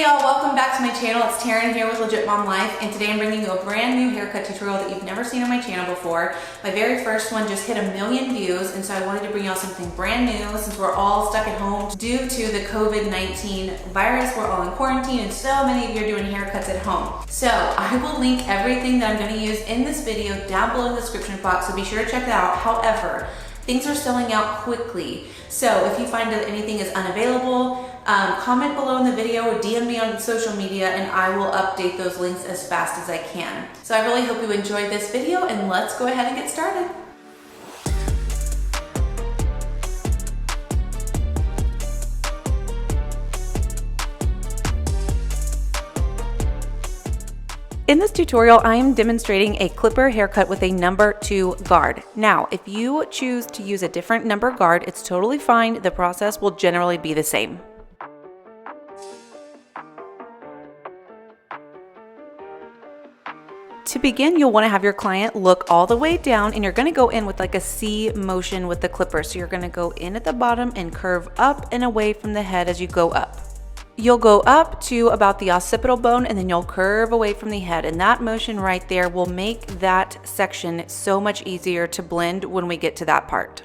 y'all, welcome back to my channel. It's Taren here with Legit Mom Life, and today I'm bringing you a brand new haircut tutorial that you've never seen on my channel before. My very first one just hit 1 million views, and so I wanted to bring y'all something brand new since we're all stuck at home due to the COVID-19 virus. We're all in quarantine and so many of you are doing haircuts at home. So I will link everything that I'm going to use in this video down below in the description box, so be sure to check that out. However, things are selling out quickly, so if you find that anything is unavailable, comment below in the video or DM me on social media and I will update those links as fast as I can. So I really hope you enjoyed this video, and let's go ahead and get started. In this tutorial, I am demonstrating a clipper haircut with a number 2 guard. Now, if you choose to use a different number guard, it's totally fine. The process will generally be the same. To begin, you'll want to have your client look all the way down, and you're going to go in with like a C motion with the clipper. So you're going to go in at the bottom and curve up and away from the head as you go up. You'll go up to about the occipital bone and then you'll curve away from the head, and that motion right there will make that section so much easier to blend when we get to that part.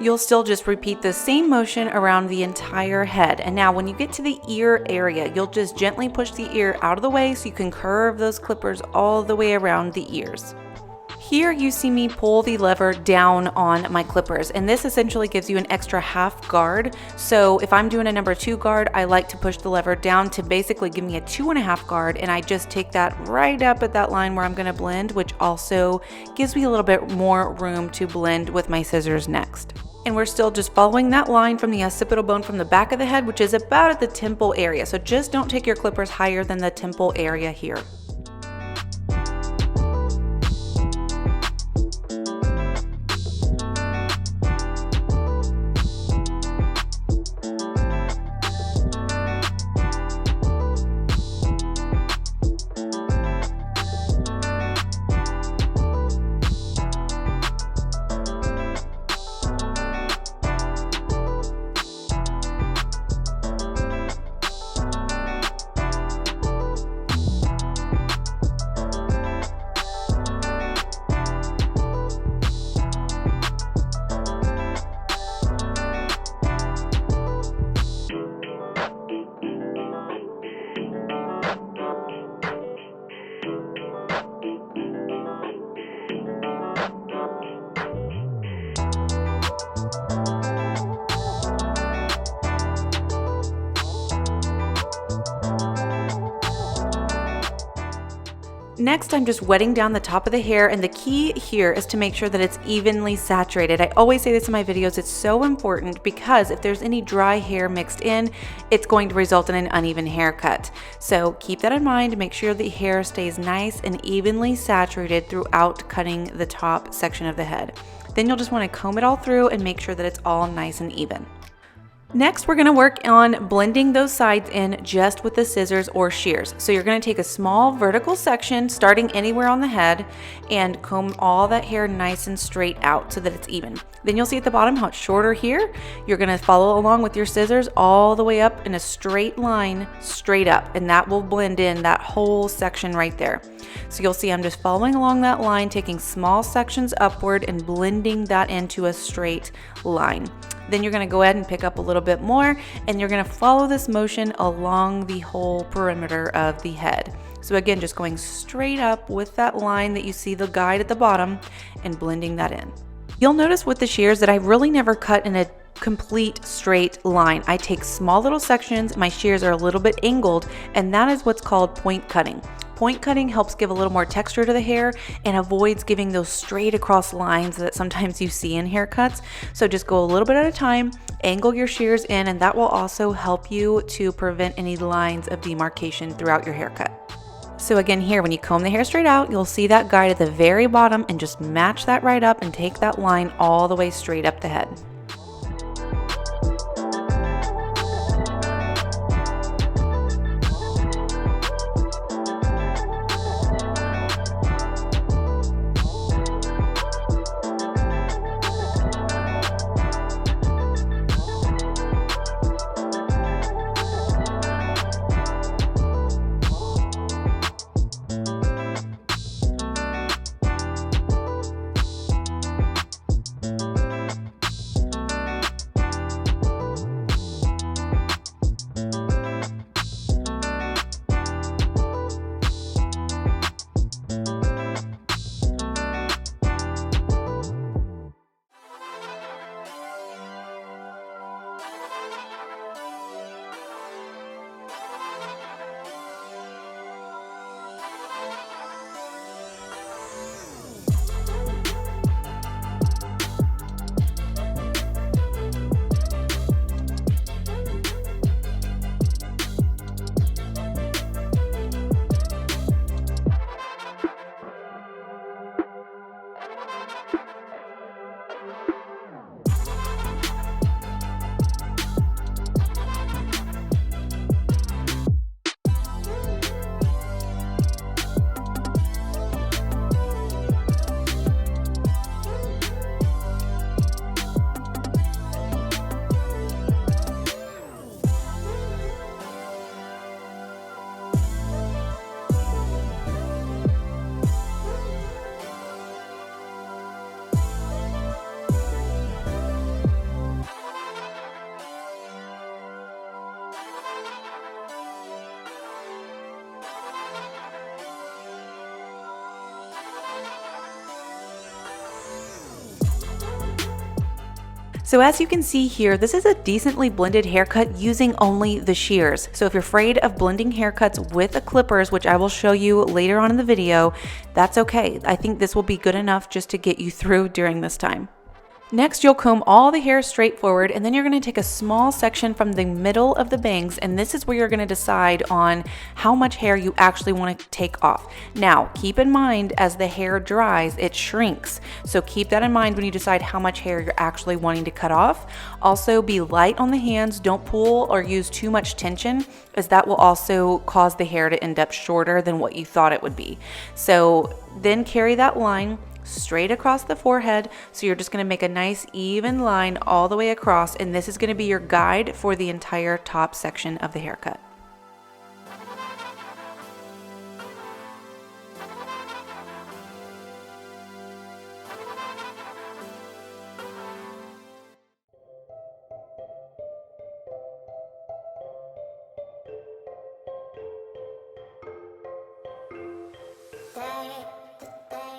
You'll still just repeat the same motion around the entire head. And now when you get to the ear area, you'll just gently push the ear out of the way so you can curve those clippers all the way around the ears. Here you see me pull the lever down on my clippers, and this essentially gives you an extra half guard. So if I'm doing a number 2 guard, I like to push the lever down to basically give me a 2.5 guard, and I just take that right up at that line where I'm going to blend, which also gives me a little bit more room to blend with my scissors next. And we're still just following that line from the occipital bone from the back of the head, which is about at the temple area. So just don't take your clippers higher than the temple area here. Next, I'm just wetting down the top of the hair, and the key here is to make sure that it's evenly saturated. I always say this in my videos, it's so important because if there's any dry hair mixed in, it's going to result in an uneven haircut. So keep that in mind, make sure the hair stays nice and evenly saturated throughout cutting the top section of the head. Then you'll just want to comb it all through and make sure that it's all nice and even. Next, we're going to work on blending those sides in just with the scissors or shears. So you're going to take a small vertical section starting anywhere on the head and comb all that hair nice and straight out so that it's even. Then you'll see at the bottom how it's shorter here. You're going to follow along with your scissors all the way up in a straight line, straight up, and that will blend in that whole section right there. So you'll see I'm just following along that line, taking small sections upward and blending that into a straight line. Then you're going to go ahead and pick up a little bit more, and you're going to follow this motion along the whole perimeter of the head. So again, just going straight up with that line that you see the guide at the bottom and blending that in. You'll notice with the shears that I really never cut in a complete straight line. I take small little sections, my shears are a little bit angled, and that is what's called point cutting. Point cutting helps give a little more texture to the hair and avoids giving those straight across lines that sometimes you see in haircuts. So just go a little bit at a time, angle your shears in, and that will also help you to prevent any lines of demarcation throughout your haircut. So again, here, when you comb the hair straight out, you'll see that guide at the very bottom, and just match that right up and take that line all the way straight up the head. So as you can see here, this is a decently blended haircut using only the shears. So if you're afraid of blending haircuts with the clippers, which I will show you later on in the video, that's okay. I think this will be good enough just to get you through during this time. Next, you'll comb all the hair straight forward, and then you're going to take a small section from the middle of the bangs, and this is where you're going to decide on how much hair you actually want to take off. Now, keep in mind, as the hair dries, it shrinks. So keep that in mind when you decide how much hair you're actually wanting to cut off. Also, be light on the hands. Don't pull or use too much tension, as that will also cause the hair to end up shorter than what you thought it would be. So then carry that line straight across the forehead. So you're just going to make a nice even line all the way across, and this is going to be your guide for the entire top section of the haircut.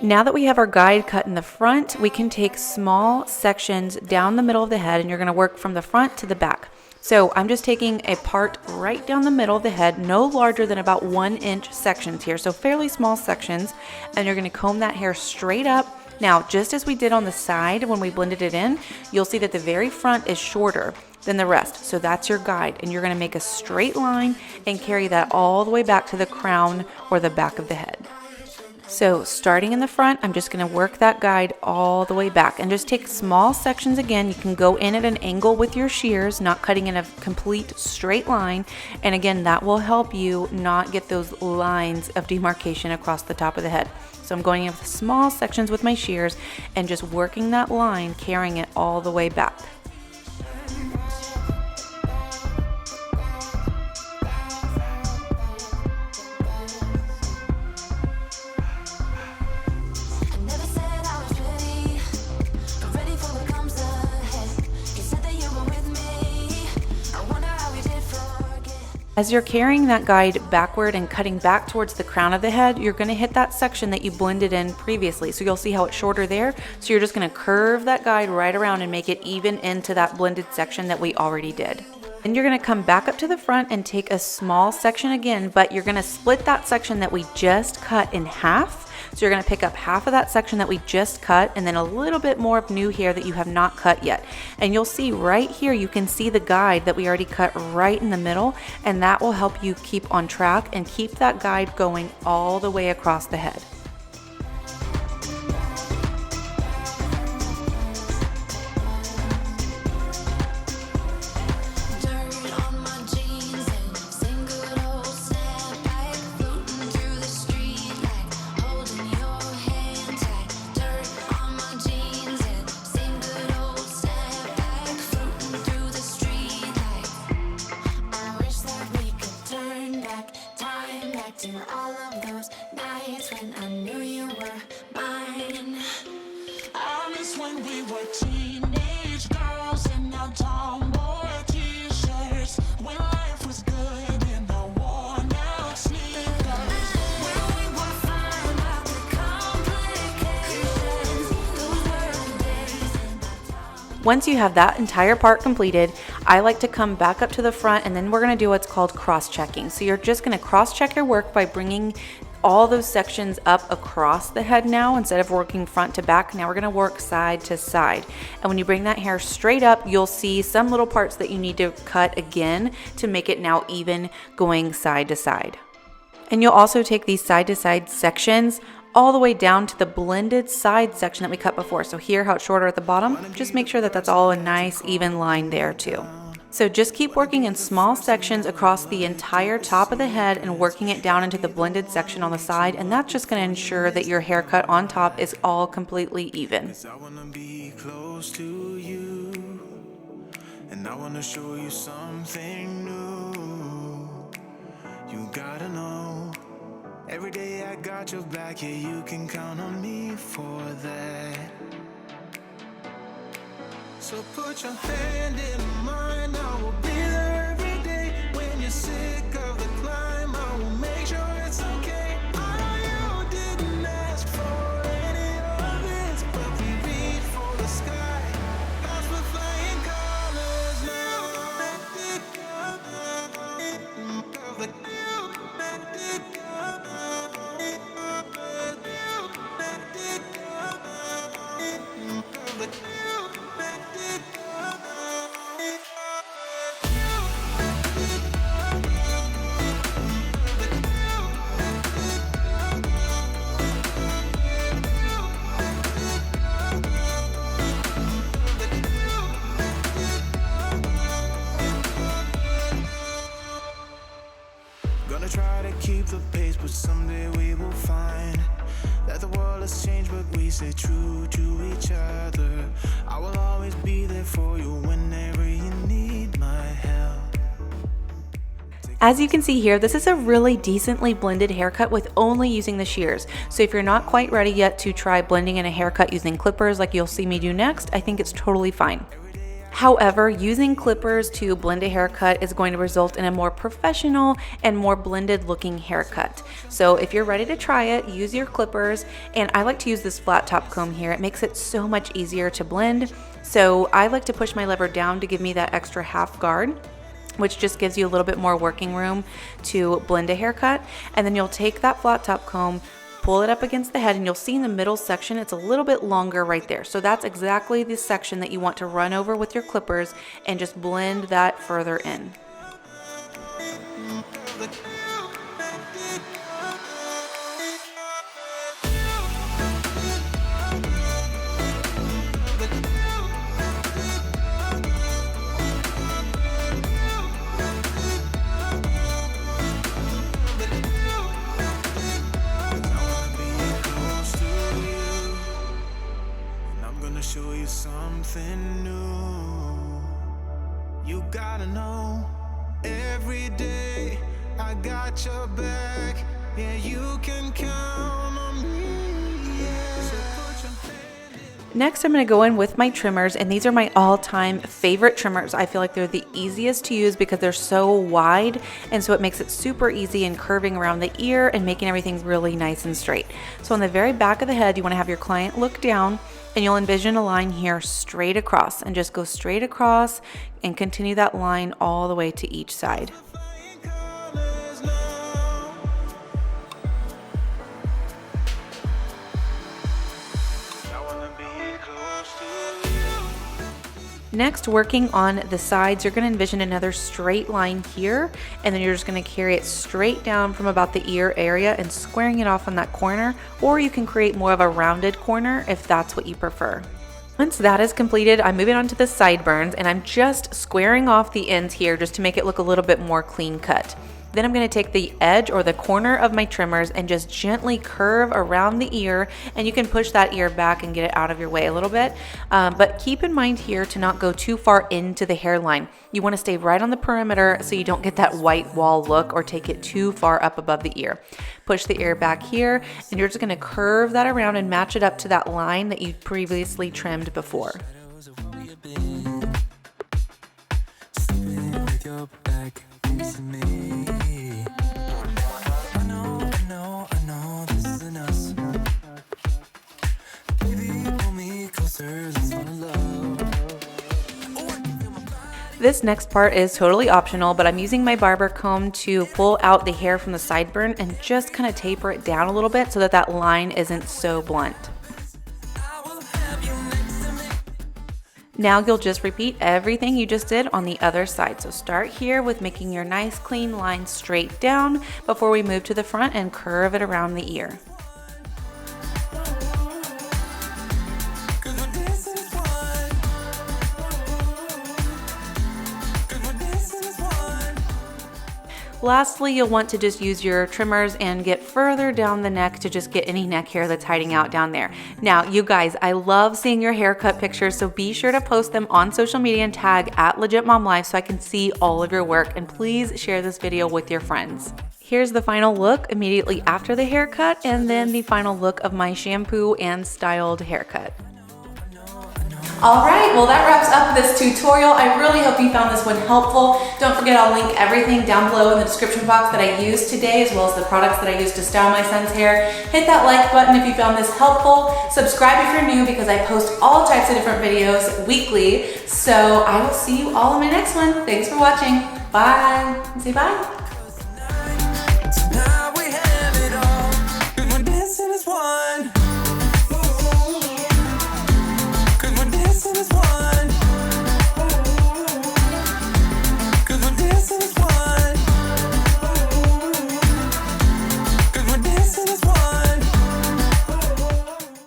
Now that we have our guide cut in the front, we can take small sections down the middle of the head, and you're going to work from the front to the back. So I'm just taking a part right down the middle of the head, no larger than about 1-inch sections here, so fairly small sections, and you're going to comb that hair straight up. Now, just as we did on the side when we blended it in, you'll see that the very front is shorter than the rest. So that's your guide, and you're going to make a straight line and carry that all the way back to the crown or the back of the head. So starting in the front, I'm just going to work that guide all the way back and just take small sections again. You can go in at an angle with your shears, not cutting in a complete straight line. And again, that will help you not get those lines of demarcation across the top of the head. So I'm going in with small sections with my shears and just working that line, carrying it all the way back. As you're carrying that guide backward and cutting back towards the crown of the head, you're going to hit that section that you blended in previously. So you'll see how it's shorter there. So you're just going to curve that guide right around and make it even into that blended section that we already did. And you're going to come back up to the front and take a small section again, but you're going to split that section that we just cut in half. So you're going to pick up half of that section that we just cut and then a little bit more of new hair that you have not cut yet. And you'll see right here, you can see the guide that we already cut right in the middle, and that will help you keep on track and keep that guide going all the way across the head. All of those nights when I knew you were mine. I miss when we were teenage girls in our tomboy t-shirts, when life was good in our worn out sneakers, when we would find out the complications. Those were the days in my time. Once you have that entire part completed, I like to come back up to the front and then we're going to do what's called cross-checking. So you're just going to cross-check your work by bringing all those sections up across the head now. Instead of working front to back, now we're going to work side to side. And when you bring that hair straight up, you'll see some little parts that you need to cut again to make it now even going side to side. And you'll also take these side to side sections all the way down to the blended side section that we cut before. So here, how it's shorter at the bottom, just make sure that that's all a nice even line there too. So just keep working in small sections across the entire top of the head and working it down into the blended section on the side, and that's just going to ensure that your haircut on top is all completely even. I wanna be close to you, and I wanna show you something new. You gotta know, every day I got your back, yeah, you can count on me for that. So put your hand in mine, I will be there every day. When you're sick of the climb, I will make sure it's okay. I know you didn't ask for any of this, but we reach for the sky. Cause we're flying colors now. Gonna try to keep the pace, but someday we will find that the world has changed, but we stay true to each other. I will always be there for you whenever you need my help. As you can see here, this is a really decently blended haircut with only using the shears. So if you're not quite ready yet to try blending in a haircut using clippers like you'll see me do next, I think it's totally fine. However, using clippers to blend a haircut is going to result in a more professional and more blended looking haircut. So if you're ready to try it, use your clippers, and I like to use this flat top comb here. It makes it so much easier to blend. So I like to push my lever down to give me that extra half guard, which just gives you a little bit more working room to blend a haircut. And then you'll take that flat top comb, pull it up against the head, and you'll see in the middle section it's a little bit longer right there. So that's exactly the section that you want to run over with your clippers and just blend that further in. I got your back. Yeah, you can count on me. Yeah. So put your hand in. Next, I'm going to go in with my trimmers, and these are my all-time favorite trimmers. I feel like they're the easiest to use because they're so wide, and so it makes it super easy in curving around the ear and making everything really nice and straight. So on the very back of the head, you want to have your client look down, and you'll envision a line here straight across, and just go straight across and continue that line all the way to each side. Flying colors now. I wanna be close to you. Next, working on the sides, you're going to envision another straight line here, and then you're just going to carry it straight down from about the ear area and squaring it off on that corner, or you can create more of a rounded corner if that's what you prefer. Once that is completed, I'm moving on to the sideburns, and I'm just squaring off the ends here just to make it look a little bit more clean cut. Then I'm going to take the edge or the corner of my trimmers and just gently curve around the ear, and you can push that ear back and get it out of your way a little bit. But keep in mind here to not go too far into the hairline. You want to stay right on the perimeter so you don't get that white wall look or take it too far up above the ear. Push the ear back here, and you're just going to curve that around and match it up to that line that you previously trimmed before. This next part is totally optional, but I'm using my barber comb to pull out the hair from the sideburn and just kind of taper it down a little bit so that that line isn't so blunt. Now you'll just repeat everything you just did on the other side. So start here with making your nice clean line straight down before we move to the front and curve it around the ear. Lastly, you'll want to just use your trimmers and get further down the neck to just get any neck hair that's hiding out down there. Now, you guys, I love seeing your haircut pictures, so be sure to post them on social media and tag @LegitMomLife so I can see all of your work, and please share this video with your friends. Here's the final look immediately after the haircut, and then the final look of my shampoo and styled haircut. Alright, well that wraps up this tutorial. I really hope you found this one helpful. Don't forget, I'll link everything down below in the description box that I used today, as well as the products that I used to style my son's hair. Hit that like button if you found this helpful. Subscribe if you're new, because I post all types of different videos weekly. So I will see you all in my next one. Thanks for watching. Bye. Say bye.